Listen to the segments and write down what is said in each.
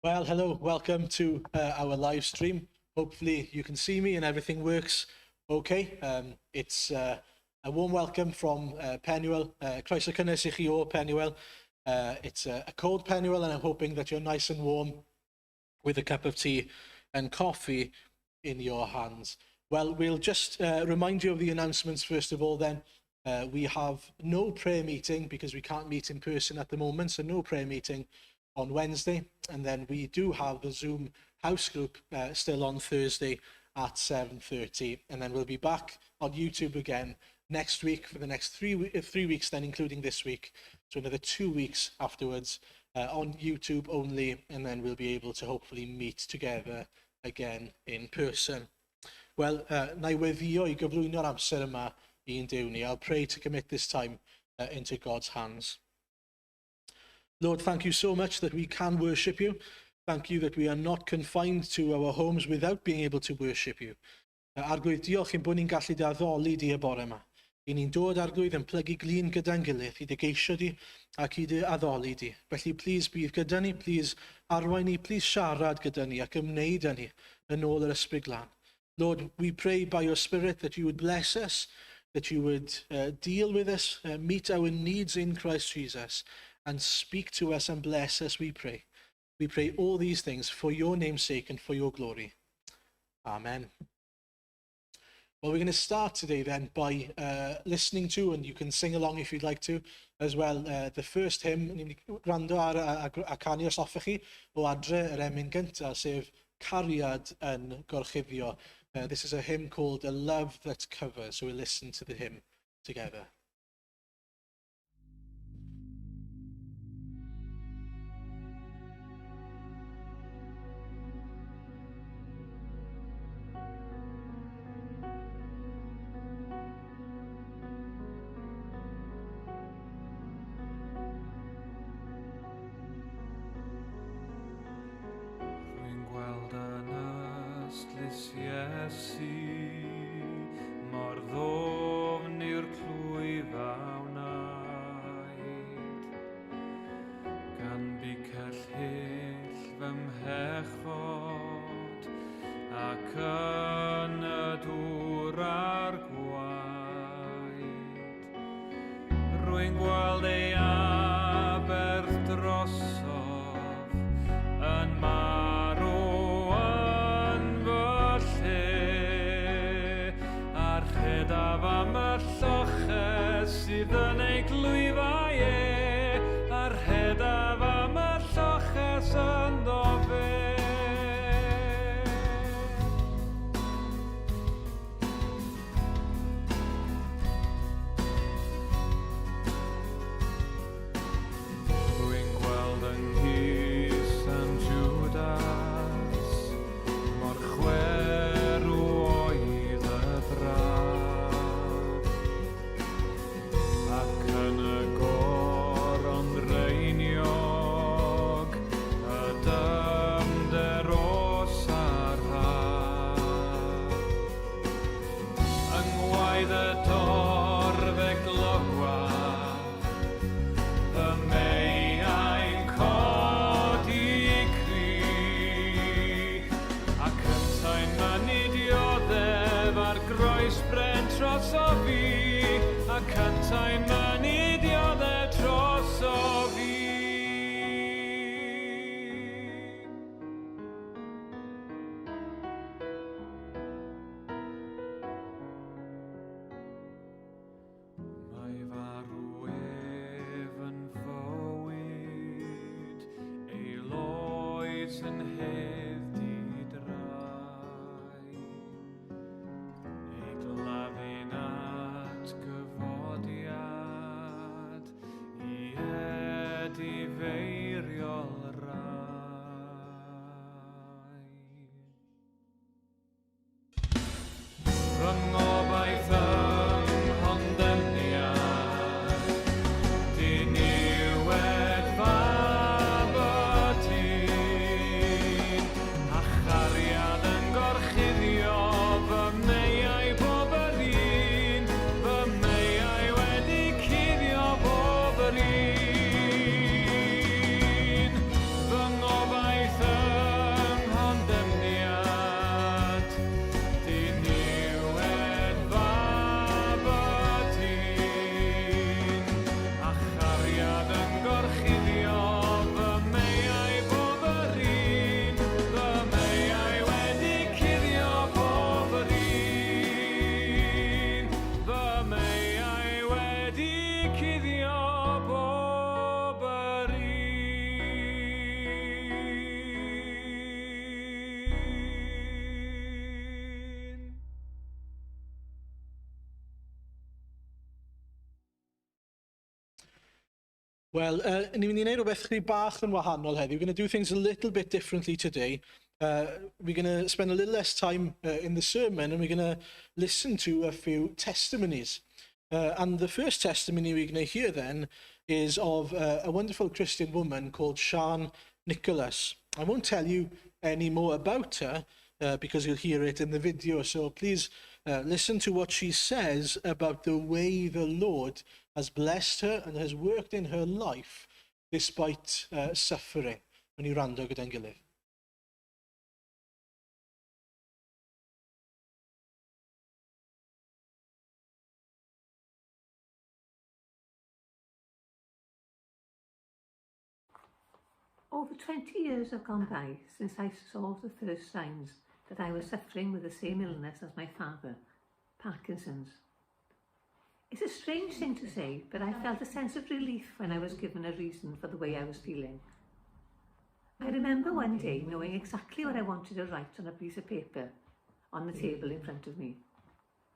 Well, hello, welcome to our live stream. Hopefully you can see me and everything works okay. It's a warm welcome from Penuel. Croeso cynnes I chi o Penuel. It's a cold Penuel, and I'm hoping that you're nice and warm with a cup of tea and coffee in your hands. Well, we'll just remind you of the announcements first of all then. We have no prayer meeting because we can't meet in person at the moment, so no prayer meeting on Wednesday, and then we do have the Zoom house group still on Thursday at 7:30, and then we'll be back on YouTube again next week for the next three weeks, then including this week, so another 2 weeks afterwards on YouTube only, and then we'll be able to hopefully meet together again in person. Wel, na I weddio I gyflwyno'r amser yma i'n Duw ni. I'll pray to commit this time into God's hands. Lord, thank you so much that we can worship you. Thank you that we are not confined to our homes without being able to worship you. Arglwydd, diolch ein bod ni'n gallu dy addoli di y bore yma. I ni'n dod arglwydd yn plygu glin gyda'n gilydd i dy geisio di ac i dy addoli di. Felly, please bydd gyda ni, please arwain ni, please siarad gyda ni ac ymwneud â ni yn ôl yr ysbryd glân. Lord, we pray by your Spirit that you would bless us, that you would deal with us, meet our needs in Christ Jesus, and speak to us and bless us, we pray. We pray all these things for your name's sake and for your glory. Amen. Well, we're going to start today then by listening to, and you can sing along if you'd like to, as well, the first hymn. Ni'n gwrando ar a canu os hoffech chi o adre yr emyn gyntaf, sef Cariad yn Gorchuddio. This is a hymn called A Love That Covers, so we'll listen to the hymn together. Mor ddofn i'r plwyf a wnaed, gan bicell hyll fy mhechod ac yn y dŵr a'r gwaed. Rwy'n gweld ei aberth drosodd yn marw Archedaf am y lloches sydd yn ei glwyfau e, archedaf am y lloches ynddo fe. Rwy'n gweld yng Nghys yn Judas mor chwerw oedd y braf, ac yn y goron reiniog y dymder os a'r haf. Yng ngwaedd y dorfe glywaf, y meiau'n codi cri, ac yntau'n mynnu dioddef ar groes bren tros o fi, ac yntau'n mynnu dioddef tros o fi. Mae farw ef yn fywyd, ei loes yn hedd drai, ei glafu'n at gyfodiad, i Wel, ni'n mynd i wneud rhywbeth chydig bach yn wahanol heddiw. We're going to do things a little bit differently today. We're going to spend a little less time in the sermon, and we're going to listen to a few testimonies. And the first testimony we're going to hear then is of a wonderful Christian woman called Sian Nicholas. I won't tell you any more about her because you'll hear it in the video. So please listen to what she says about the way the Lord has blessed her and has worked in her life despite suffering. When you rando gyda'n gilydd. Over 20 years have gone by since I saw the first signs that I was suffering with the same illness as my father, Parkinson's. It's a strange thing to say, but I felt a sense of relief when I was given a reason for the way I was feeling. I remember one day knowing exactly what I wanted to write on a piece of paper on the table in front of me.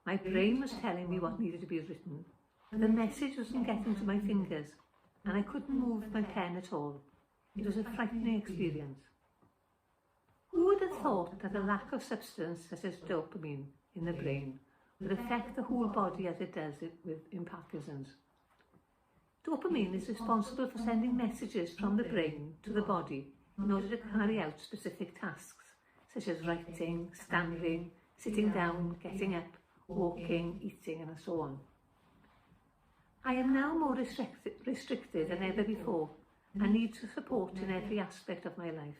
My brain was telling me what needed to be written, but the message wasn't getting to my fingers, and I couldn't move my pen at all. It was a frightening experience. Who would have thought that a lack of substance such as dopamine in the brain would affect the whole body as it does in Parkinson's? Dopamine is responsible for sending messages from the brain to the body in order to carry out specific tasks, such as writing, standing, sitting down, getting up, walking, eating, and so on. I am now more restricted than ever before, and need support in every aspect of my life.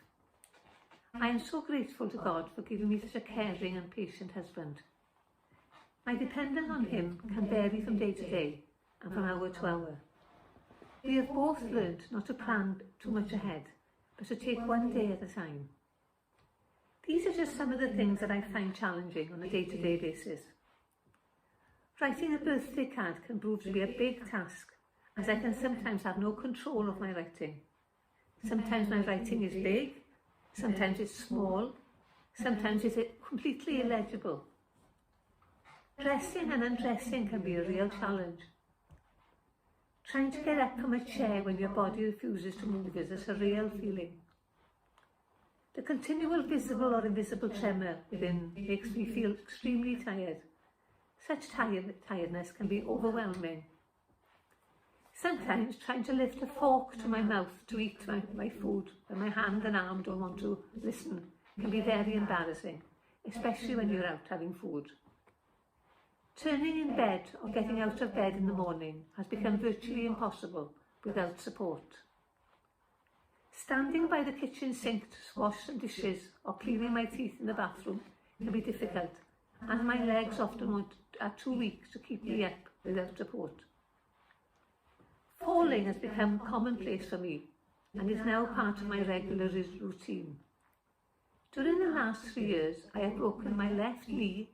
I am so grateful to God for giving me such a caring and patient husband. My dependence on him can vary from day to day and from hour to hour. We have both learned not to plan too much ahead, but to take one day at a time. These are just some of the things that I find challenging on a day-to-day basis. Writing a birthday card can prove to be a big task, as I can sometimes have no control of my writing. Sometimes my writing is big, sometimes it's small, sometimes it's completely illegible. Dressing and undressing can be a real challenge. Trying to get up from a chair when your body refuses to move is a surreal feeling. The continual visible or invisible tremor within makes me feel extremely tired. Such tiredness can be overwhelming. Sometimes trying to lift a fork to my mouth to eat my food when my hand and arm don't want to listen can be very embarrassing, especially when you're out having food. Turning in bed or getting out of bed in the morning has become virtually impossible without support. Standing by the kitchen sink to wash some dishes or cleaning my teeth in the bathroom can be difficult, as my legs often are too weak to keep me up without support. Falling has become commonplace for me and is now part of my regular routine. During the last 3 years, I have broken my left knee,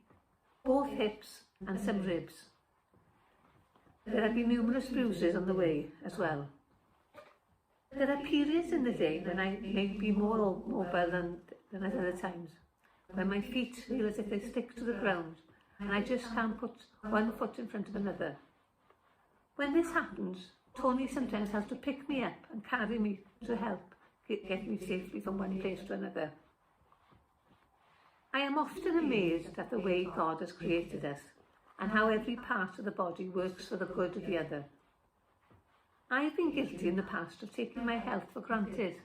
both hips and some ribs. There have been numerous bruises on the way as well. There are periods in the day when I may be more mobile than at other times, when my feet feel as if they stick to the ground and I just can't put one foot in front of another. When this happens, Tony sometimes has to pick me up and carry me to help get me safely from one place to another. I am often amazed at the way God has created us and how every part of the body works for the good of the other. I've been guilty in the past of taking my health for granted,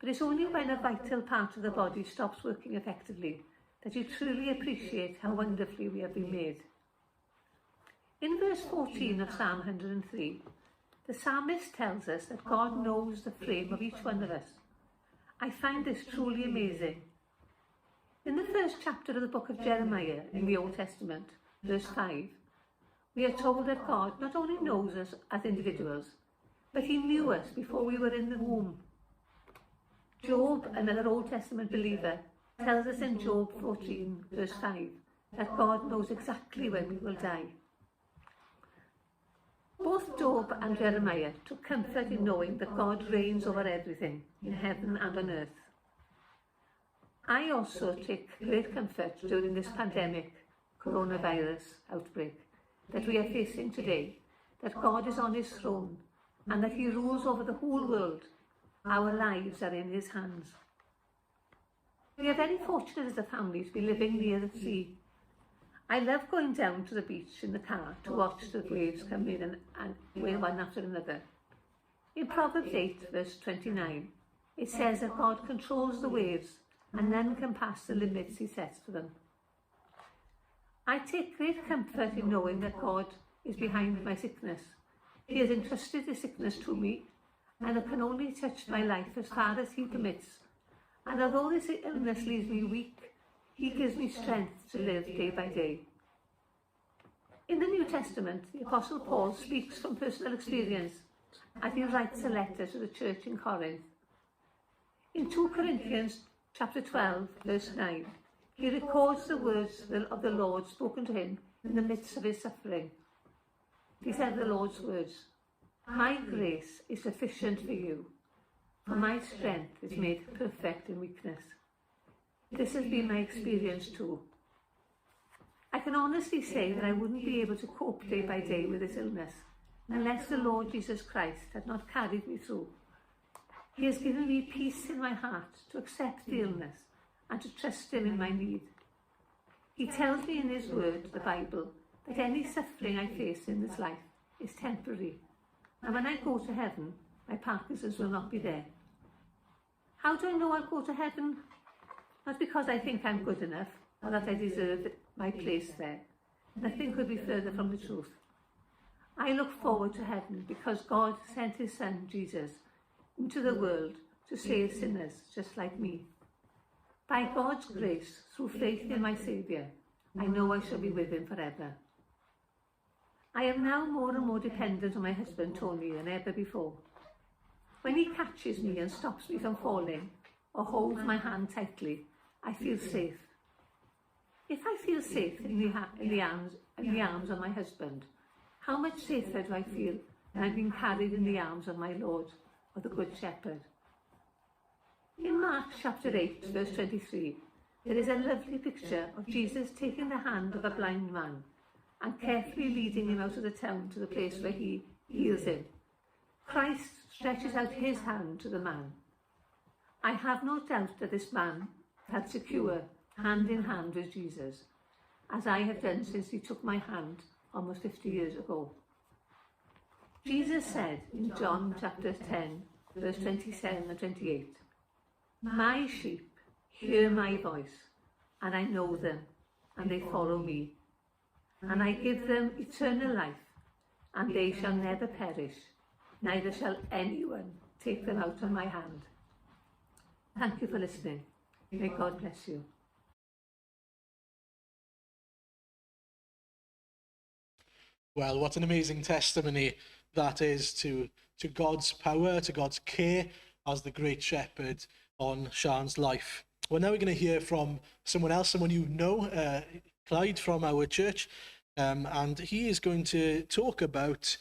but it's only when a vital part of the body stops working effectively that you truly appreciate how wonderfully we have been made. In verse 14 of Psalm 103, the psalmist tells us that God knows the frame of each one of us. I find this truly amazing. In the first chapter of the book of Jeremiah in the Old Testament, verse 5, we are told that God not only knows us as individuals, but he knew us before we were in the womb. Job, another Old Testament believer, tells us in Job 14, verse 5, that God knows exactly when we will die. Both Job and Jeremiah took comfort in knowing that God reigns over everything, in heaven and on earth. I also take great comfort during this pandemic, coronavirus outbreak, that we are facing today, that God is on his throne, and that he rules over the whole world. Our lives are in his hands. We are very fortunate as a family to be living near the sea. I love going down to the beach in the car to watch the waves come in and away one after another. In Proverbs 8, verse 29, it says that God controls the waves and none can pass the limits he sets for them. I take great comfort in knowing that God is behind my sickness. He has entrusted the sickness to me, and it can only touch my life as far as he permits. And although this illness leaves me weak, he gives me strength to live day by day. In the New Testament, the Apostle Paul speaks from personal experience as he writes a letter to the church in Corinth. In 2 Corinthians chapter 12, verse 9, he records the words of the Lord spoken to him in the midst of his suffering. He said the Lord's words, "My grace is sufficient for you, for my strength is made perfect in weakness." This has been my experience too. I can honestly say that I wouldn't be able to cope day by day with this illness unless the Lord Jesus Christ had not carried me through. He has given me peace in my heart to accept the illness and to trust him in my need. He tells me in his word, the Bible, that any suffering I face in this life is temporary, and when I go to heaven, my Parkinson's will not be there. How do I know I'll go to heaven? Not because I think I'm good enough or that I deserve my place there. Nothing could be further from the truth. I look forward to heaven because God sent his son, Jesus, into the world to save sinners just like me. By God's grace, through faith in my Saviour, I know I shall be with him forever. I am now more and more dependent on my husband, Tony, than ever before. When he catches me and stops me from falling, or holds my hand tightly, I feel safe. If I feel safe in the arms of my husband, how much safer do I feel when I'm being carried in the arms of my Lord, or the Good Shepherd? In Mark chapter 8, verse 23, there is a lovely picture of Jesus taking the hand of a blind man and carefully leading him out of the town to the place where he heals him. Christ stretches out his hand to the man. I have no doubt that this man felt secure hand in hand with Jesus, as I have done since he took my hand almost 50 years ago. Jesus said in John chapter 10, verse 27 and 28, "My sheep hear my voice, and I know them, and they follow me. And I give them eternal life, and they shall never perish, neither shall anyone take them out of my hand." Thank you for listening. May God bless you. Well, what an amazing testimony that is to God's power, to God's care as the Great Shepherd on Sian's life. Well, now we're going to hear from someone else, someone you know, Clyde from our church, and he is going to talk about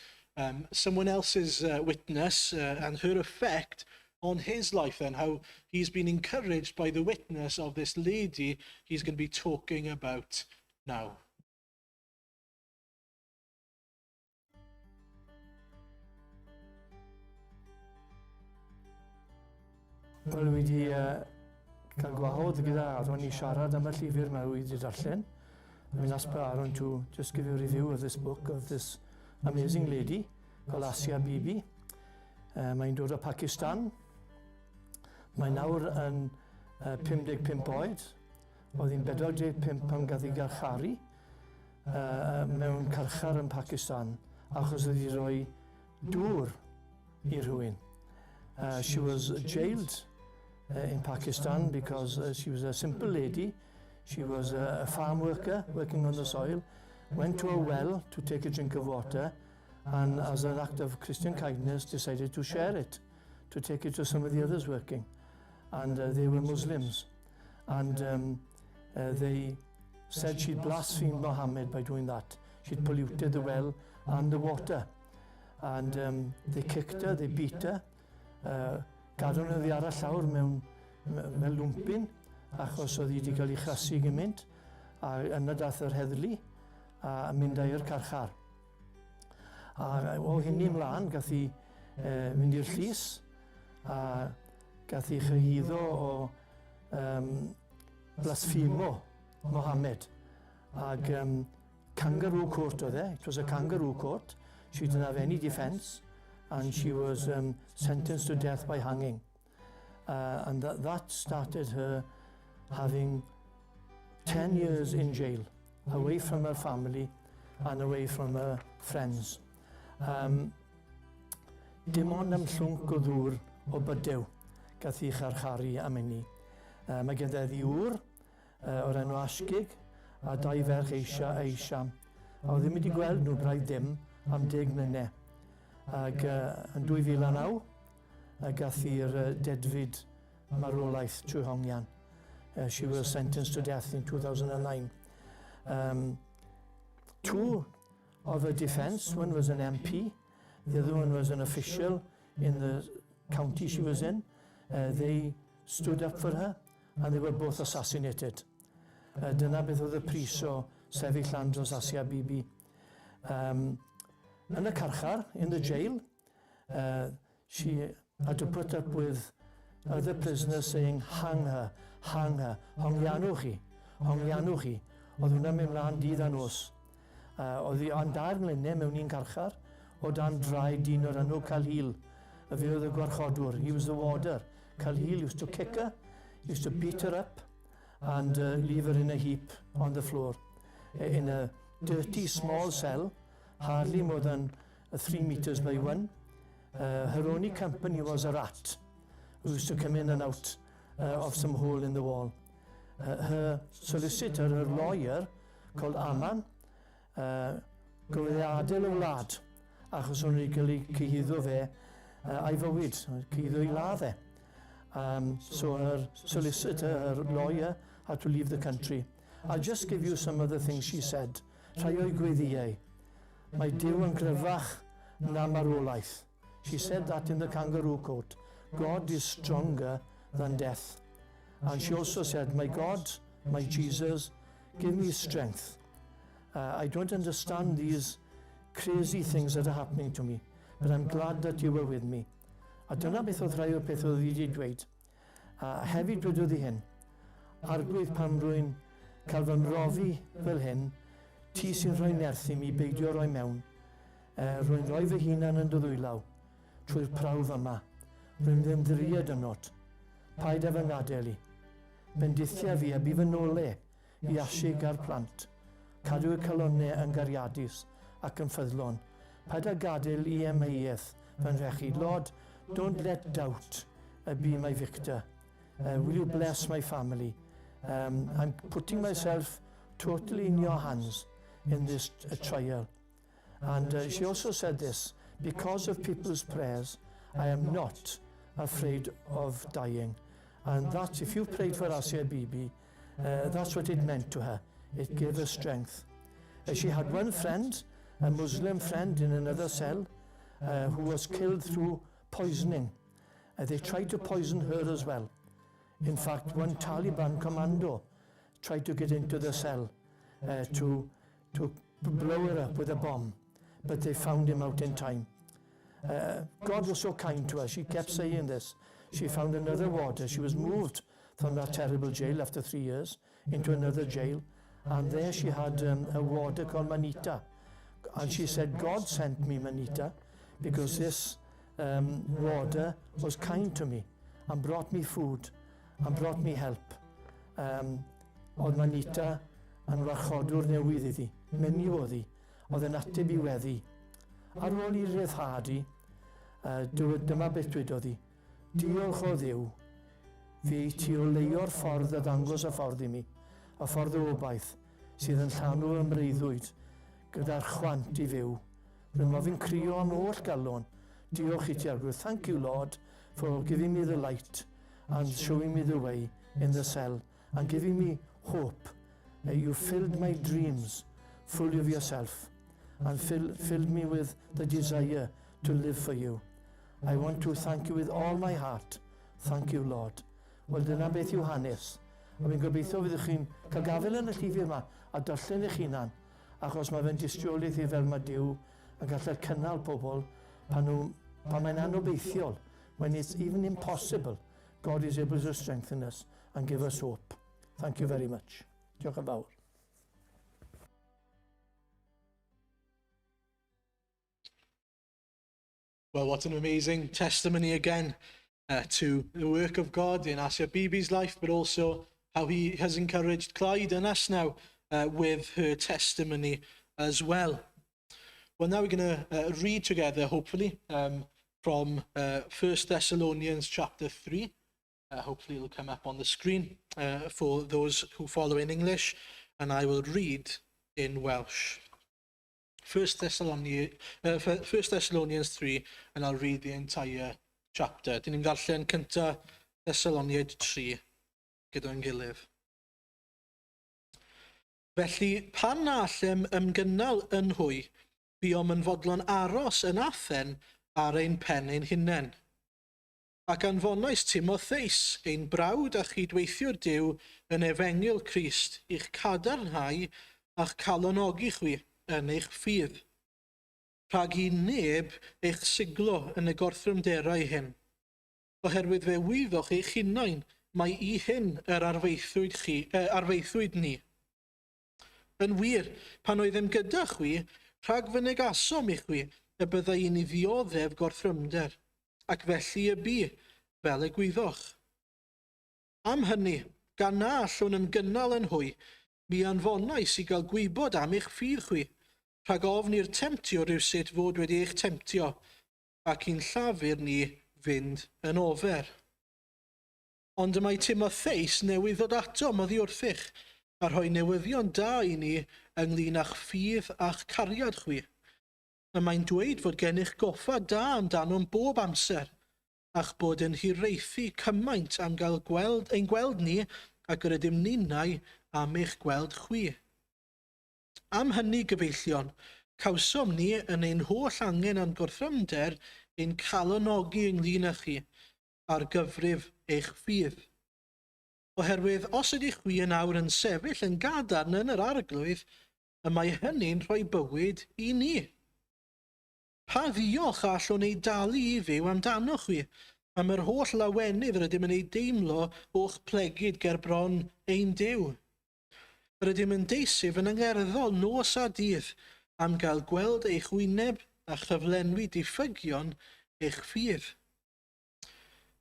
someone else's witness and her effect on his life, and how he's been encouraged by the witness of this lady he's going to be talking about now. Wel, wedi cael gwahodd gyda Aaron I siarad am y llyfr mae wedi darllen. I'm going to ask Aaron to just give a review of this book of this amazing lady called Asia Bibi. Mae'n dod o Pakistan. Mae nawr yn 55 oed. Oedd hi'n 45 pan gath hi garcharu mewn carchar yn Pakistan achos oedd hi roi dŵr I rhywun. She was jailed in Pakistan because she was a simple lady. She was a farm worker working on the soil, went to a well to take a drink of water, and as an act of Christian kindness decided to share it, to take it to some of the others working. And they were Muslims. And they said she'd blasphemed Muhammad by doing that. She'd polluted the well and the water. And they kicked her, they beat her. Gadw nhw ddi ar y llawr mewn lwmpin achos oedd hi wedi cael ei chrasu gymaint a yna dath yr heddlu a mynd â i'r carchar. A o hynny mlaen gath hi mynd i'r llys a gath ei chyhyddo o blasphemo Mohammed ag kangaroo court oedd e. It was a kangaroo court. She didn't have any defence and she was sentenced to death by hanging. And that started her having 10 years in jail, away from her family and away from her friends. Dim ond am llwnc o ddŵr o bydew gath ei charcharu am hynny. Mae gen i ddiwr o'r enw Asgig a 2 ferch eisiam. A oedd ddim wedi gweld nhw braidd dim am 10 mlynedd. Ac yn 2009, gath i'r dedfyd marwolaeth trwy hongian. She was sentenced to death in 2009. 2 of her defence, one was an MP, the other one was an official in the county she was in. They stood up for her and they were both assassinated. Dyna beth oedd y pris o sefyll lan dros Asia Bibi. Yn y carchar, in the jail, she had to put up with other prisoners saying, hang her, hongianwch chi. Oedd hwnna'n mynd mlaen dydd a nos. Oedd hi ond 2 mlynedd mewn un carchar, o dan draed dyn o'r enw Calhil. Fe oedd y gwarchodwr, he was the warder. Calhil used to kick her, used to beat her up and leave her in a heap on the floor. In a dirty small cell, hardly more than 3 meters by 1. Her only company was a rat who used to come in and out of some hole in the wall. Her solicitor, her lawyer, called Aman, gafodd ei adael o wlad achos o'n i gael ei cyhyddo fe a'i fywyd, cyhyddo i ladd e. So her solicitor, her lawyer, had to leave the country. I'll just give you some of the things she said. Rhai o'i gweddiau. Mae Duw yn gryfach na marwolaeth. She said that in the kangaroo court. God is stronger than death. And she also said, my God, my Jesus, give me strength. I don't understand these crazy things that are happening to me, but I'm glad that you were with me. A dyna beth oedd rhai o'r peth oedd wedi dweud. Hefyd dwedodd hi hyn, arglwydd pan rwy'n cael fy mrofi fel hyn, ti sy'n rhoi nerth i mi beidio roi mewn. Rwy'n rhoi fy hunan yn ddwylaw trwy'r prawf yma. Rwy'n ddim ddried ynot. Paid ef yn gadael i. Bendithia fi a bu fy nôl i asig ar plant. Cadw y calonnau yn gariadus ac yn ffyddlon. Paid a gadael i emeiaeth fy nrechu. Lord, don't let doubt be my victor. Will you bless my family? I'm putting myself totally in your hands in this trial. And she also said this, because of people's prayers, I am not afraid of dying. And that, if you prayed for Asia Bibi, that's what it meant to her. It gave her strength. She had one friend, a Muslim friend in another cell, who was killed through poisoning. They tried to poison her as well. In fact, one Taliban commando tried to get into the cell to blow her up with a bomb, but they found him out in time. God was so kind to her. She kept saying this. She found another warder. She was moved from that terrible jail after 3 years into another jail, and there she had a warder called Manita. And she said, God sent me Manita because this warder was kind to me and brought me food and brought me help. Oedd Manita yn warchodwr newydd iddi, menyw iddi, oedd yn ateb i weddi. Ar ôl i'r ryddhad i, dyma beth dwedodd hi, diolch o Dduw, fi ti o leio'r ffordd a ddangos y ffordd i mi, y ffordd o obaith, sydd yn llanw ymreiddwyd, gyda'r chwant i fyw. Rwy'n ofyn crio am oll galon. Diolch i ti arglwydd. Thank you, Lord, for giving me the light and showing me the way in the cell and giving me hope. You filled my dreams full of yourself and filled me with the desire to live for you. I want to thank you with all my heart. Thank you, Lord. Wel, dyna beth yw hanes. A fi'n gobeithio fyddwch chi'n cael gafel yn y llyfr yma a darllen eich hunan, achos mae fe'n dystiolaeth i fel mae Duw yn gallu cynnal pobl pan nhw Pan mae'n anobeithiol, when it's even impossible, God is able to strengthen us and give us hope. Thank you very much. Diolch yn fawr. Well, what an amazing testimony again to the work of God in Asia Bibi's life, but also how he has encouraged Clyde and us now with her testimony as well. Well, now we're going to read together, hopefully, from 1 Thessalonians chapter 3. Hopefully it'll come up on the screen for those who follow in English, and I will read in Welsh. 1 Thessalonians 3, and I'll read the entire chapter. Dyn ni'n darllen cynta Thessaloniaid 3 gyda'n gilydd. Felly, pan na allem ymgynnal yn hwy, buom yn fodlon aros yn Athen ar ein pen ein hunain. Ac anfonais Timotheus, ein brawd a chydweithiwr Duw yn efengil Crist, i'ch cadarnhau a'ch calonogi chwi yn eich ffydd, rhag i neb eich siglo yn y gorthrymderau hyn. Oherwydd fe wyddoch eich hunain mae i hyn yr arfeithwyd ni. Yn wir, pan oeddem gyda chwi, rhag fy negasom i chwi y byddai i ni ddioddef gorthrymder, ac felly y bu, fel y gwyddoch. Am hynny, gan na allwn ymgynnal yn hwy, mi anfonais i gael gwybod am eich ffydd chwi, rhag ofn i'r temtio rywsut fod wedi eich temtio, ac i'n llafur ni fynd yn ofer. Ond y mae Timotheus newydd ddod atom oddi wrthych, a rhoi newyddion da i ni ynglyn â'ch ffydd a'ch cariad chwi. A mae'n dweud fod gennych goffa da amdano'n bob amser, a'ch bod yn hireithi cymaint am gael ein gweld ni ac yr ydym ninnau am eich gweld chwi. Am hynny, gyfeillion, cawsom ni yn ein holl angen a'n gwrthrymder ein calonogi ynglyn â chi ar gyfrif eich ffydd. Oherwydd, os ydych chwi yn awr yn sefyll yn gadarn yn yr arglwydd, y mae hynny'n rhoi bywyd i ni. Pa ddiolch allwn ei dalu i fyw amdano chwi, am yr holl lawenydd rydym yn ei deimlo o'ch plegyd ger bron ein Duw. Rydym yn deisif yn angerddol nos a dydd am gael gweld eich wyneb a chyflenwi diffygion eich ffydd.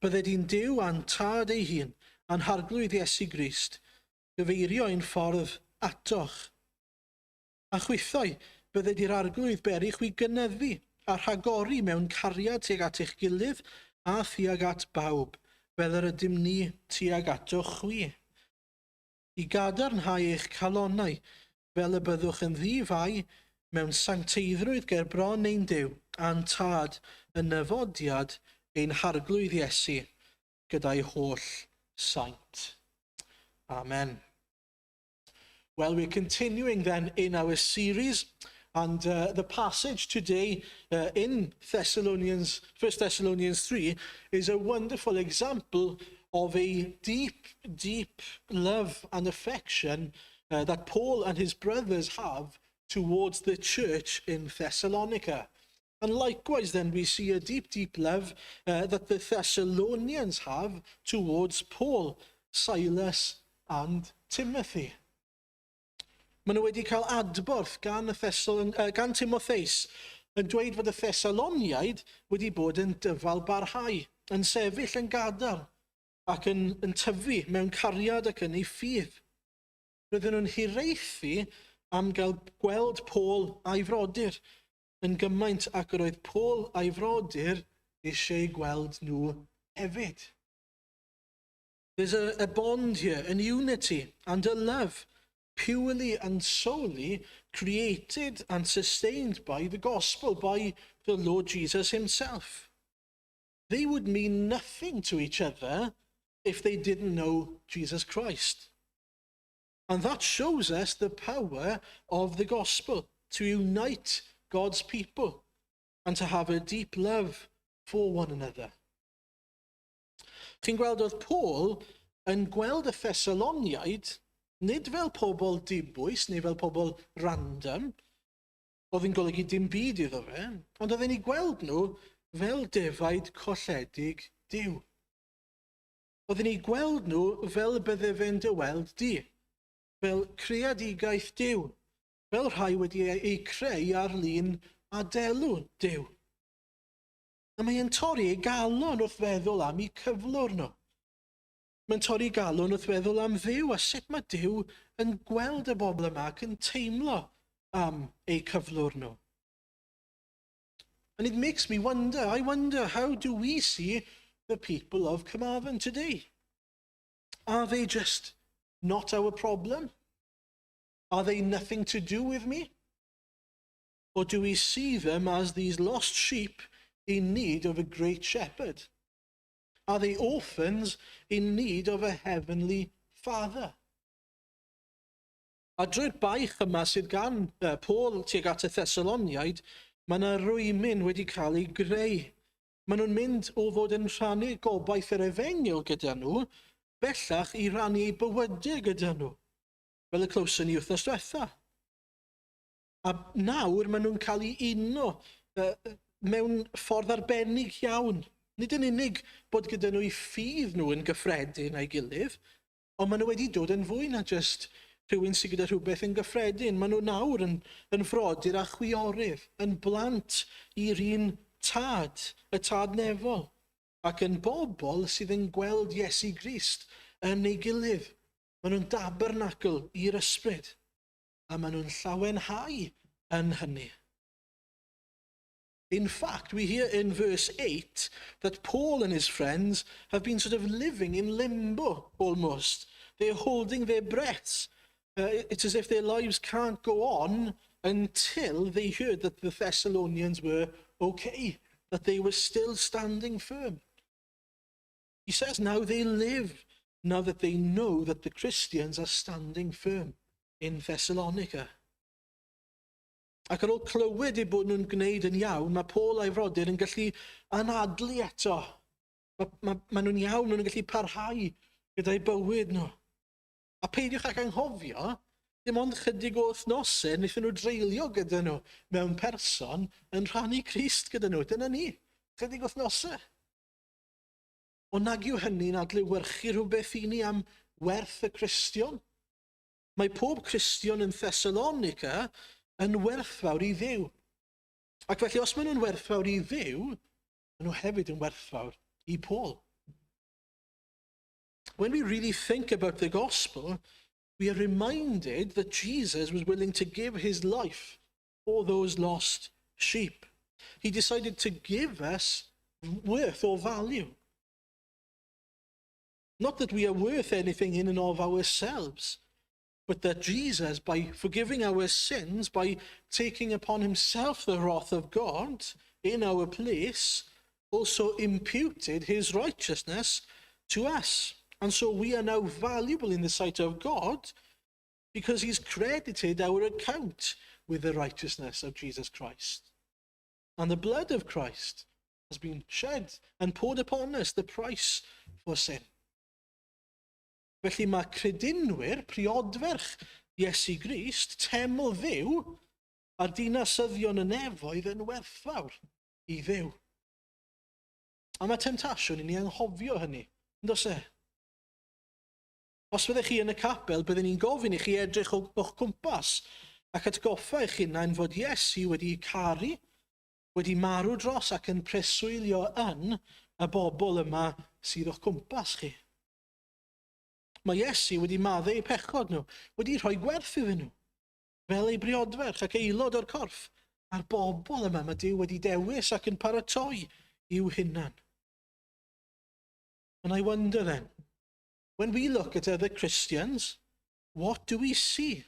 Bydde di'n Duw a'n tad ei hun, a'n harglwydd Iesu Grist, gyfeirio ein ffordd atoch. A chwythoi, bydde di'r arglwydd beri chwi gynyddu a rhagori mewn cariad tuag at eich gilydd a thuag at bawb, fel yr ydym ni tuag atoch chwi. I gadarnhau eich calonnau, fel y byddwch yn ddifau mewn sancteiddrwydd ger bron ein Duw a'n tad yn nyfodiad ein harglwydd Iesu gyda'i holl saint. Amen. Well, we're continuing then in our series, and the passage today in 1 Thessalonians 3 is a wonderful example of a deep, deep love and affection that Paul and his brothers have towards the church in Thessalonica. And likewise then we see a deep, deep love that the Thessalonians have towards Paul, Silas and Timothy. Maen nhw wedi cael adborth gan Timotheus yn dweud fod y Thessaloniaid wedi bod yn dyfal barhau, yn sefyll yn gadar ac yn tyfu mewn cariad ac yn ei ffydd. Rydyn nhw'n hireithi am gael gweld Paul a'i frodyr yn gymaint ac yr oedd Paul a'i frodyr eisiau gweld nhw hefyd. There's a bond here, an unity and a love purely and solely created and sustained by the gospel, by the Lord Jesus himself. They would mean nothing to each other if they didn't know Jesus Christ. And that shows us the power of the gospel to unite God's people and to have a deep love for one another. Chi'n gweld oedd Paul yn gweld y Thessaloniaid nid fel pobl dibwys neu fel pobl random, oedd yn golygu dim byd iddo fe, ond oedd e'n ei gweld nhw fel defaid colledig Duw. Oedden ni gweld nhw fel bydde fe'n dy weld di, fel creadigaeth Duw, fel rhai wedi ei creu ar lun a delw Duw. A mae'n torri ei galon wrth feddwl am eu cyflwr nhw. Mae'n torri galon wrth feddwl am Dduw a sut mae Duw yn gweld y bobl yma ac yn teimlo am eu cyflwr nhw. And it makes me wonder, I wonder, how do we see the people of Carmarthen today? Are they just not our problem? Are they nothing to do with me? Or do we see them as these lost sheep in need of a great shepherd? Are they orphans in need of a heavenly father? A drwy'r baich yma sydd gan Paul tuag at y Thessaloniaid, mae yna rwymyn wedi cael ei greu. Maen nhw'n mynd o fod yn rhannu gobaith yr efengyl gyda nhw, bellach i rannu eu bywydau gyda nhw, fel y clywson ni wythnos diwetha. A nawr maen nhw'n cael ei uno mewn ffordd arbennig iawn. Nid yn unig bod gyda nhw i ffydd nhw yn gyffredin a'i gilydd, ond maen nhw wedi dod yn fwy na just rhywun sydd gyda rhywbeth yn gyffredin. Maen nhw nawr yn frodyr a chwiorydd, yn blant i'r un tad, y tad nefol, ac yn bobl sydd yn gweld Iesu Grist yn ei gilydd. Maen nhw'n dabernacl i'r ysbryd, a maen nhw'n llawenhau yn hynny. In fact, we hear in verse 8 that Paul and his friends have been sort of living in limbo almost. They're holding their breaths. It's as if their lives can't go on until they heard that the Thessalonians were okay, that they were still standing firm. He says now they live, now that they know that the Christians are standing firm in Thessalonica. Ac ar ôl clywed eu bod nhw'n gwneud yn iawn, mae Paul a'i frodyr yn gallu anadlu eto. Mae nhw'n iawn, maen nhw'n gallu parhau gyda'i bywyd nhw. A peidiwch ac anghofio, dim ond chydig o wythnosau wnaethon nhw dreulio gyda nhw mewn person yn rhannu Crist gyda nhw. Dyna ni, chydig o wythnosau. Ond nag yw hynny'n adlewyrchu rhywbeth i ni am werth y Cristion. Mae pob Cristion yn Thessalonica yn werthfawr i Dduw. Ac felly, os maen nhw'n werthfawr i Dduw, maen nhw hefyd yn werthfawr i Paul. When we really think about the gospel, we are reminded that Jesus was willing to give his life for those lost sheep. He decided to give us worth or value. Not that we are worth anything in and of ourselves, but that Jesus, by forgiving our sins, by taking upon himself the wrath of God in our place, also imputed his righteousness to us. And so we are now valuable in the sight of God because he's credited our account with the righteousness of Jesus Christ. And the blood of Christ has been shed and poured upon us, the price for sin. Felly mae credinwyr, priodferch Iesu Grist, teml Dduw, a dinasyddion y nefoedd yn werthfawr i Dduw. A mae temptasiwn i ni anghofio hynny, yn dos e? Os fyddech chi yn y capel, byddwn ni'n gofyn i chi edrych o'ch cwmpas ac atgoffa eich hunain fod Iesu wedi caru, wedi marw dros ac yn preswylio yn y bobl yma sydd o'ch cwmpas chi. Mae Iesu wedi maddau eu pechod nhw, wedi rhoi gwerth iddyn nhw, fel ei briodferch ac aelod o'r corff, a'r bobl yma mae Duw wedi dewis ac yn paratoi i'w hunan. And I wonder then, when we look at other Christians, what do we see?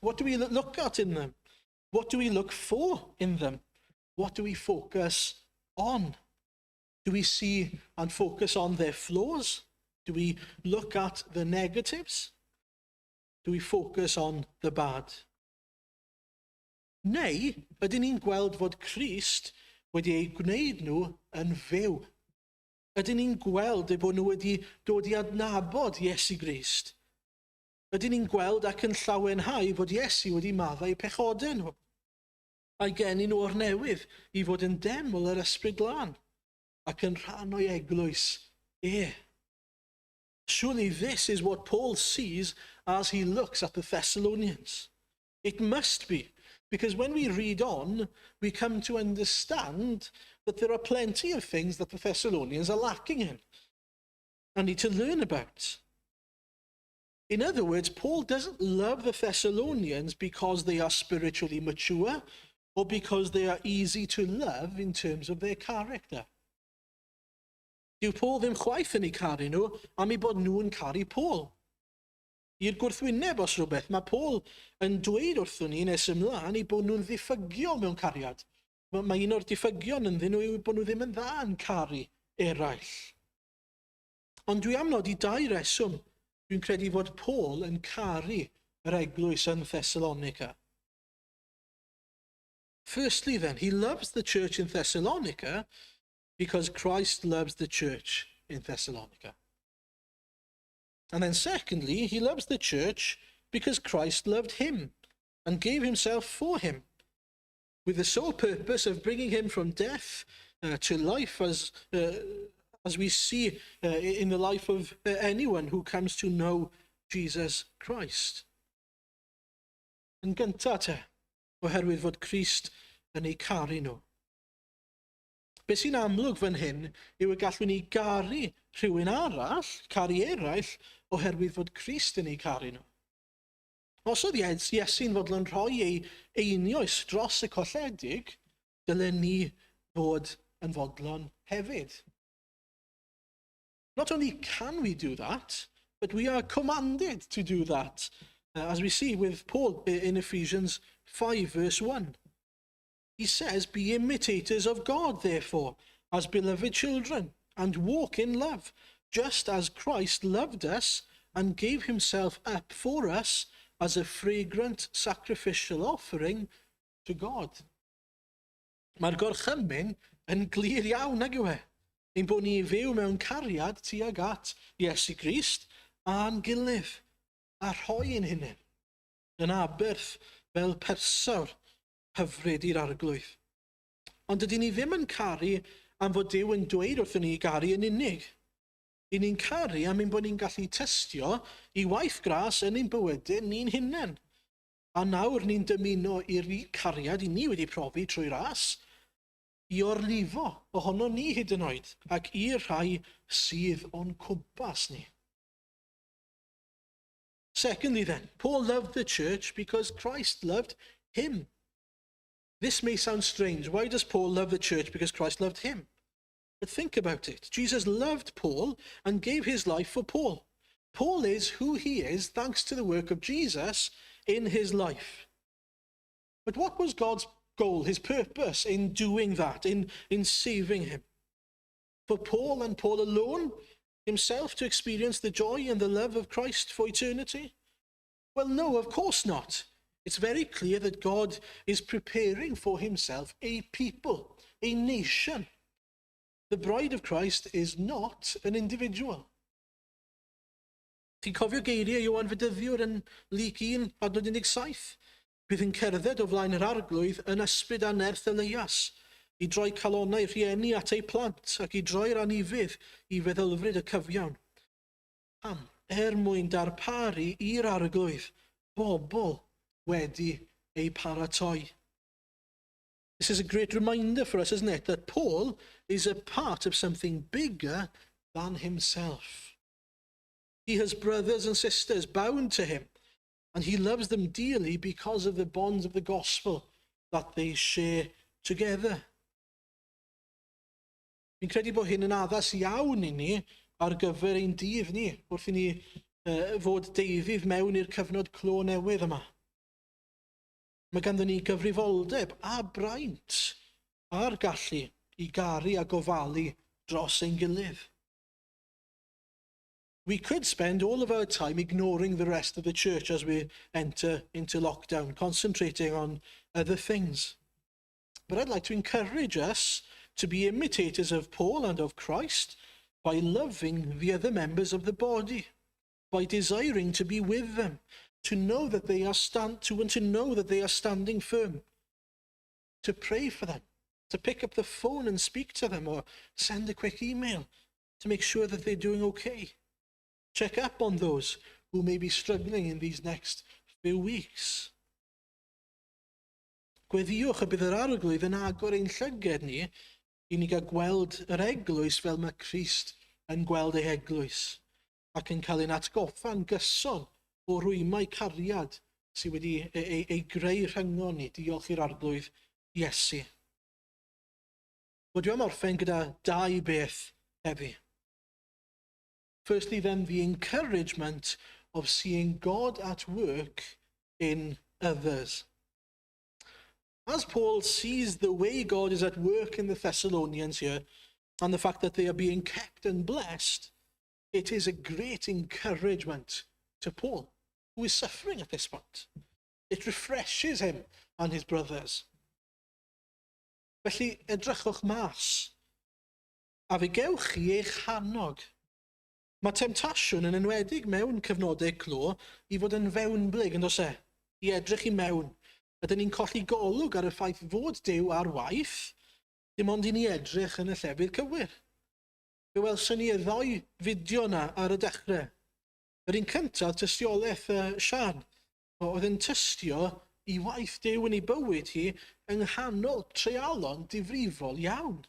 What do we look at in them? What do we look for in them? What do we focus on? Do we see and focus on their flaws? Do we look at the negatives? Do we focus on the bad? Neu, ydyn ni'n gweld fod Crist wedi ei gwneud nhw yn fyw? Ydyn ni'n gweld bod nhw wedi dod i adnabod Iesu Grist? Ydyn ni'n gweld ac yn llawenhau fod Iesu wedi maddau eu pechodau nhw? a'i geni nhw o'r newydd i fod yn deml yr ysbryd glân ac yn rhan o'i eglwys Surely this is what Paul sees as he looks at the Thessalonians. It must be, because when we read on, we come to understand that there are plenty of things that the Thessalonians are lacking in and need to learn about. In other words, Paul doesn't love the Thessalonians because they are spiritually mature or because they are easy to love in terms of their character. Dyw Paul ddim chwaith yn ei caru nhw am ei bod nhw'n caru Paul. I'r gwrthwyneb os rhywbeth, mae Paul yn dweud wrthyn ni nes ymlaen i bod nhw'n ddiffygiol mewn cariad. Mae un o'r diffygion ynddyn nhw yw bod nhw ddim yn dda yn caru eraill. Ond dwi am nodi dau reswm dwi'n credu fod Paul yn caru yr eglwys yn Thessalonica. Firstly then, he loves the church in Thessalonica because Christ loves the church in Thessalonica. And then secondly, he loves the church because Christ loved him and gave himself for him, with the sole purpose of bringing him from death to life, as we see in the life of anyone who comes to know Jesus Christ. Yn gyntaf te, oherwydd fod Christ yn ei caru nhw. Be sy'n amlwg fan hyn yw y gallwn ni garu rhywun arall, caru eraill, oherwydd fod Christ yn ei caru nhw. Os oedd Iesu'n fodlon rhoi ei einioes dros y colledig, dylen ni fod yn fodlon hefyd. Not only can we do that, but we are commanded to do that, as we see with Paul in Ephesians 5 verse 1. He says, "Be imitators of God, therefore, as beloved children, and walk in love, just as Christ loved us and gave himself up for us as a fragrant sacrificial offering to God." Mae'r gorchymyn yn glir iawn ag yw e. Ein bod ni fyw mewn cariad tuag at Iesu Grist a'n gilydd, a rhoi ein hunain yn aberth fel persawr hyfryd i'r arglwydd. Ond dydyn ni ddim yn caru am fod Duw yn dweud wrthyn ni garu yn unig. I ni'n caru am ein bod ni'n gallu tystio i waith gras yn ein bywydau ni'n hunain. A nawr ni'n dymuno i'r cariad i ni wedi profi trwy ras i orlifo ohono ni hyd yn oed ac i'r rhai sydd o'n cwmpas ni. Secondly then, Paul loved the church because Christ loved him. This may sound strange. Why does Paul love the church? Because Christ loved him. But think about it. Jesus loved Paul and gave his life for Paul. Paul is who he is thanks to the work of Jesus in his life. But what was God's goal, his purpose in doing that, in saving him? For Paul and Paul alone, himself to experience the joy and the love of Christ for eternity? Well, no, of course not. It's very clear that God is preparing for himself a people, a nation. The bride of Christ is not an individual. Ti'n cofio geiriau Ioan Fedyddiwr yn Luc 1, adnod 17? Bydd yn cerdded o flaen yr arglwydd yn ysbryd a nerth Elias, i droi calonnau rhieni at ei plant ac i droi'r anifydd i feddylfryd y cyfiawn. Pam, mwyn darparu i'r arglwydd, bobl wedi ei paratoi. This is a great reminder for us, isn't it, that Paul is a part of something bigger than himself. He has brothers and sisters bound to him, and he loves them dearly because of the bonds of the gospel that they share together. Fi'n credu bod hyn yn addas iawn I ni ar gyfer ein dydd ni, wrth I ni fod deuddydd mewn i'r cyfnod clo newydd yma. Mae ganddyn ni gyfrifoldeb a braint a'r gallu I garu a gofalu dros ein gilydd. We could spend all of our time ignoring the rest of the church as we enter into lockdown, concentrating on other things. But I'd like to encourage us to be imitators of Paul and of Christ by loving the other members of the body, by desiring to be with them, to know that they are standing firm. to pray for them, to pick up the phone and speak to them, or send a quick email to make sure that they're doing okay. Check up on those who may be struggling in these next few weeks. Gweddiwch y bydd yr arglwydd yn agor ein llyged ni i ni gael gweld yr eglwys fel mae Crist yn gweld ei eglwys, ac yn cael ein atgoffa'n gyson o rwymau cariad sydd wedi ei greu rhyngon ni. Diolch i'r arglwydd Iesu. Wel, dwi am orffen gyda 2 beth heddi. Firstly, then, the encouragement of seeing God at work in others. As Paul sees the way God is at work in the Thessalonians here, and the fact that they are being kept and blessed, it is a great encouragement to Paul, who is suffering at this point. It refreshes him and his brothers. Felly, edrychwch mas, a fe gewch chi eich hannog. Mae temptasiwn yn enwedig mewn cyfnodau clo i fod yn fewnblyg, yn oes e? I edrych i mewn. Ydyn ni'n colli golwg ar y ffaith fod Duw ar waith, dim ond i ni edrych yn y llefydd cywir. Fe welson ni y 2 fideo yna ar y dechrau. Yr un cyntaf, tystiolaeth Sian, oedd yn tystio i waith Duw yn ei bywyd hi yng nghanol treialon difrifol iawn.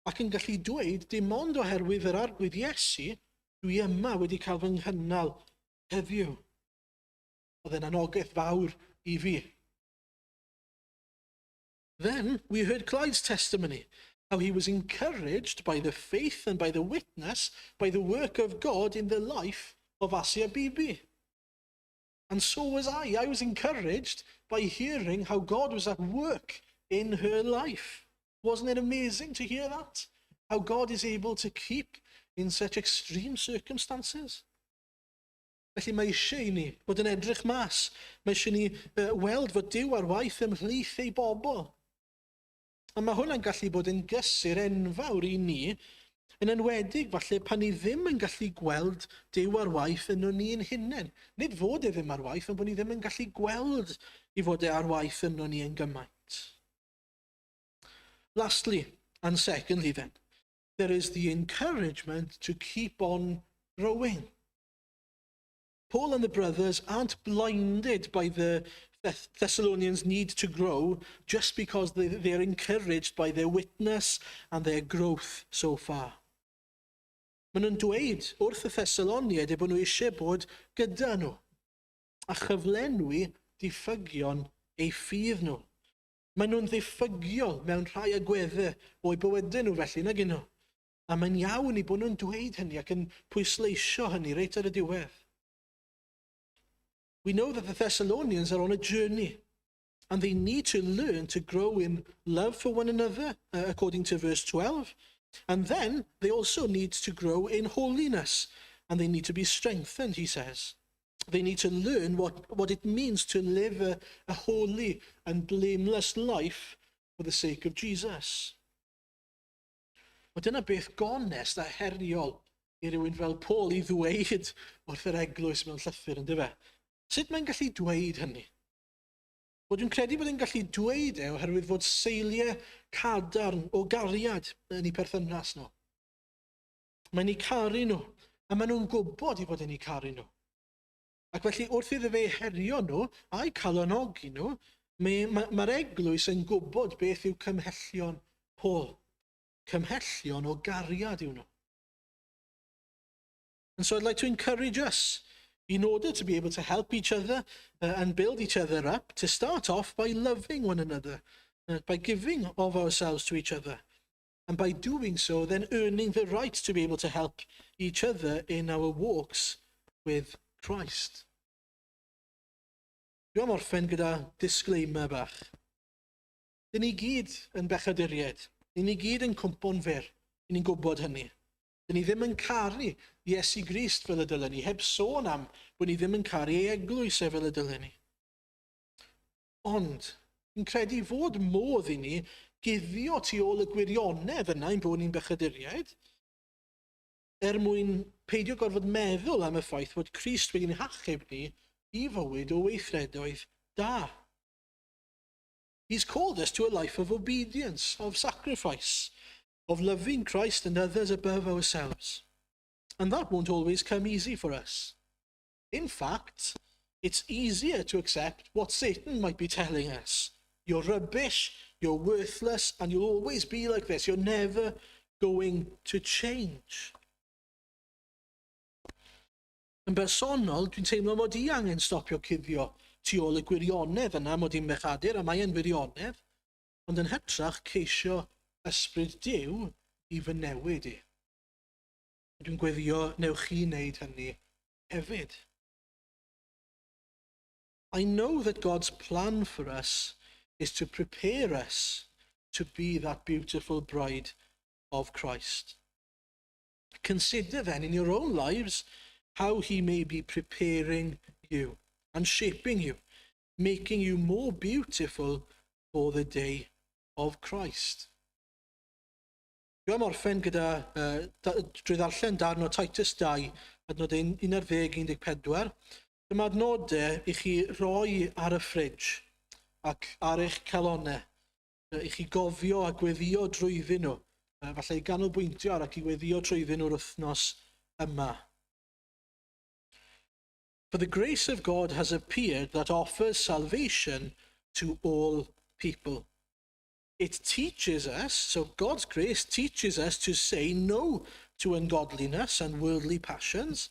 Ac yn gallu dweud, dim ond oherwydd yr arglwydd Iesu, dwi yma wedi cael fy nghynnal heddiw. Oedd e'n anogaeth fawr i fi. Then we heard Clyde's testimony, how he was encouraged by the faith and by the witness, by the work of God in the life of Asia Bibi. And so was I. I was encouraged by hearing how God was at work in her life. Wasn't it amazing to hear that? How God is able to keep in such extreme circumstances. Felly mae eisiau i ni fod yn edrych mas. Mae eisiau ni weld fod Duw ar waith ymhlith ei bobl. A mae hwnna'n gallu bod yn gysur enfawr i ni, yn enwedig falle pan ni ddim yn gallu gweld Duw ar waith yn ni'n hunain. Nid fod e ddim ar waith, ond bod ni ddim yn gallu gweld i fod e ar waith yn ni yn gymaint. Lastly, and secondly then, there is the encouragement to keep on growing. Paul and the brothers aren't blinded by the Thessalonians' need to grow just because they're encouraged by their witness and their growth so far. Maen nhw'n dweud wrth y Thessaloniaid bod nhw eisiau bod gyda nhw a chyflenwi diffygion eu ffydd nhw. Maen nhw'n ddiffygiol mewn rhai agweddau o'i bywydau nhw felly, nag 'yn nhw. A mae'n iawn i bod nhw'n dweud hynny ac yn pwysleisio hynny reit ar y diwedd. We know that the Thessalonians are on a journey, and they need to learn to grow in love for one another, according to verse 12. And then they also need to grow in holiness, and they need to be strengthened, he says. They need to learn what it means to live a holy and blameless life for the sake of Jesus. Mae dyna beth gonest a heriol i rywun fel Paul i ddweud wrth yr eglwys mewn llythyr, yn dyfe? Sut mae'n gallu dweud hynny? Wel, dwi'n credu bod e'n gallu dweud oherwydd fod seiliau cadarn o gariad yn eu perthynas nhw. Mae'n eu caru nhw, a maen nhw'n gwybod i fod yn eu caru nhw. Ac felly, wrth iddo fe herio nhw a'i calanogi nhw, mae'r eglwys yn gwybod beth yw cymhellion Paul. Cymhellion o gariad yw nhw. And so I'd like to encourage us, in order to be able to help each other and build each other up, to start off by loving one another, by giving of ourselves to each other, and by doing so, then earning the right to be able to help each other in our walks with Christ. Dwi'n orffen gyda disclaimer bach. Dyn ni gyd yn bechaduriaid. Dyn ni gyd yn cwmpo'n fyr. Dyn ni'n gwybod hynny. Dyn ni ddim yn caru Iesu Grist fel y dylen ni, heb sôn am bod ni ddim yn caru ei eglwys fel y dylen ni. Ond, yn credu fod modd i ni guddio tu ôl y gwirionedd yna ein bod ni'n bechaduriaid, mwyn peidio gorfod meddwl am y ffaith bod Crist wedi'n hachub ni i fywyd o weithredoedd da. He's called us to a life of obedience, of sacrifice, of loving Christ and others above ourselves. And that won't always come easy for us. In fact, it's easier to accept what Satan might be telling us. You're rubbish, you're worthless, and you'll always be like this. You're never going to change. Yn bersonol, dwi'n teimlo mod I angen stopio cuddio tu ôl y gwirionedd yna mod i'n bechadur, a mae'n wirionedd, ond yn hytrach ceisio ysbryd Duw I fy newid I. Dwi'n gweddio newch chi wneud hynny hefyd. I know that God's plan for us is to prepare us to be that beautiful bride of Christ. Consider then in your own lives how he may be preparing you and shaping you, making you more beautiful for the day of Christ. Dwi'n orffen gyda, drwy ddarllen darn o Titus 2, adnod 11-14. Dyma adnodau I chi roi ar y ffridge ac ar eich calonnau, I chi gofio a gweddio drwyddyn nhw, falle I ganolbwyntio ar ac I weddio trwyddyn nhw'r wythnos yma. For the grace of God has appeared that offers salvation to all people. It teaches us, so God's grace teaches us to say no to ungodliness and worldly passions,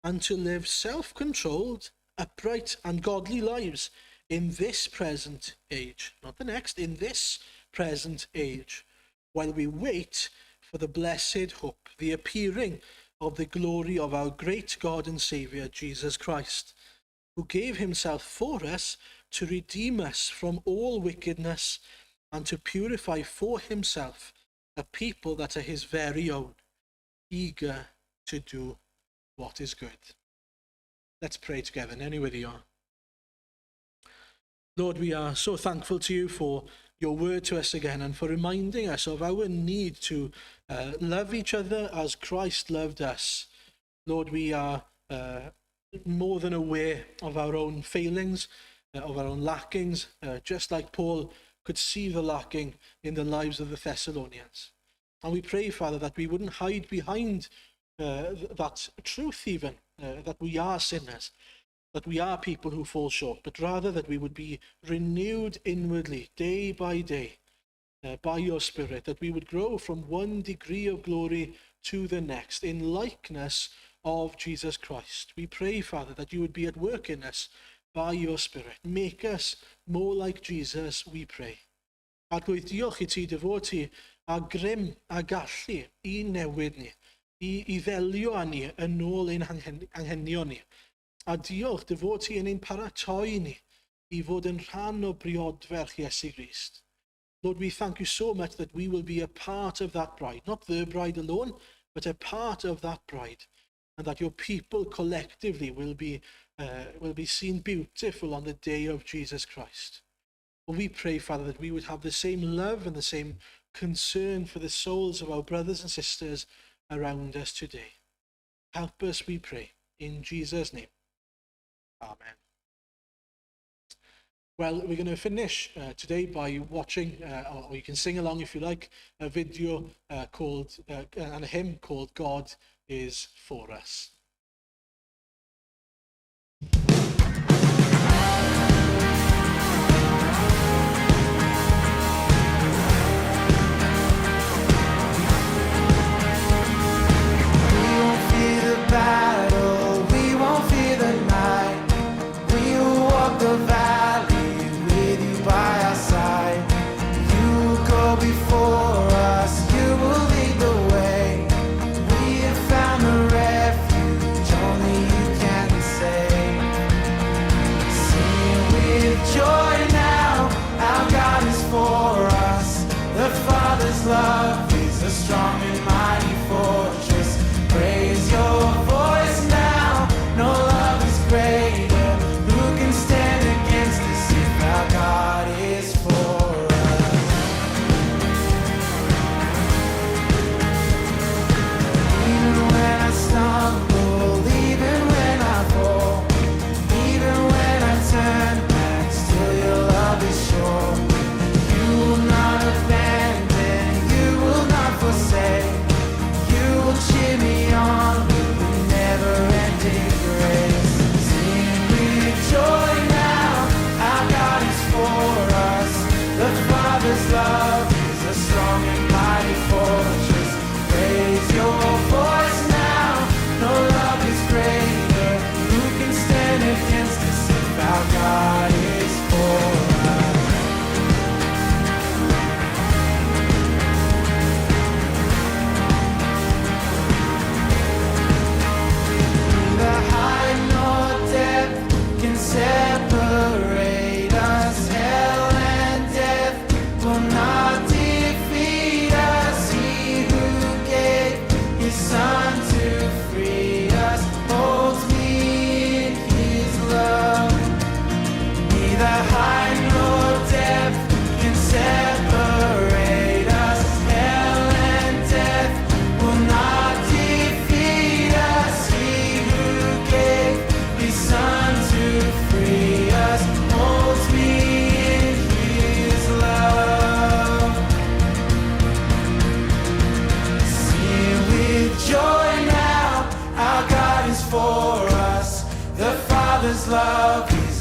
and to live self-controlled, upright and godly lives in this present age, not the next, in this present age, while we wait for the blessed hope, the appearing of the glory of our great God and Saviour, Jesus Christ, who gave himself for us to redeem us from all wickedness and to purify for himself a people that are his very own, eager to do what is good. Let's pray together. Anywhere you are. Lord, we are so thankful to you for your word to us again and for reminding us of our need to love each other as Christ loved us. Lord, we are more than aware of our own failings, of our own lackings, just like Paul could see the lacking in the lives of the Thessalonians. And we pray, Father, that we wouldn't hide behind that truth even, that we are sinners, that we are people who fall short, but rather that we would be renewed inwardly, day by day, by your Spirit, that we would grow from one degree of glory to the next, in likeness of Jesus Christ. We pray, Father, that you would be at work in us by your Spirit. Make us more like Jesus, we pray. A glwydd diolch I ti dy fod ti a grym a gallu I newid ni, I ddelio â ni yn ôl ein anghenion ni. A diolch dy fod ti yn ein paratoi ni I fod yn rhan o briodferch Iesu Grist. Lord, we thank you so much that we will be a part of that bride, not the bride alone, but a part of that bride, and that your people collectively will be seen beautiful on the day of Jesus Christ. Well, we pray, Father, that we would have the same love and the same concern for the souls of our brothers and sisters around us today. Help us, we pray, in Jesus' name. Amen. Well, we're going to finish today by watching, or you can sing along if you like, a video and a hymn called God is For Us. Love is a strong and mighty fortress. Raise your voice now. No love is greater. Who can stand against us if our God is for us? Even when I stumble, even when I fall, even when I turn back, still your love is sure.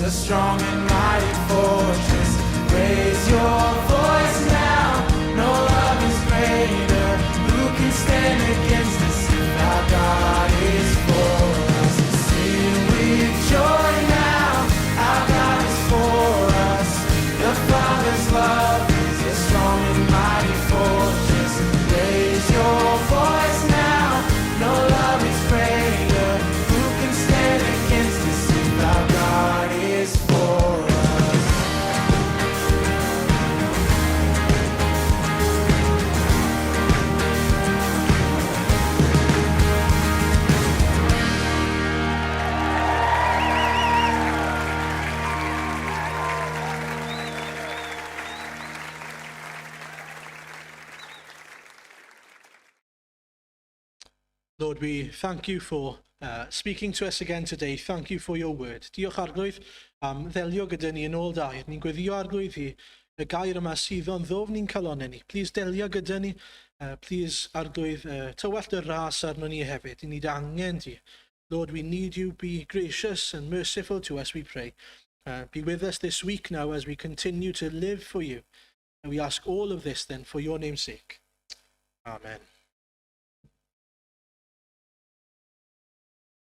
a strong and mighty fortress. Raise your voice now. No love is greater. Who can stand against us if our God is for us? Sing with joy now. Our God is for us. The Father's love is a strong and mighty fortress. Raise your voice now. No love is greater. Who can stand against us if our God is for us? Lord, we thank you for speaking to us again today. Thank you for your word. Diolch Arglwydd am ddelio gyda ni yn ôl dair. Ni'n gweddio Arglwydd i y gair yma sydd o'n ddofn ni'n calonau ni. Please delio gyda ni. Please Arglwydd tywallt y ras arno ni hefyd. I ni angen ti. Lord, we need you. Be gracious and merciful to us, we pray. Be with us this week now as we continue to live for you. And we ask all of this then for your name's sake. Amen.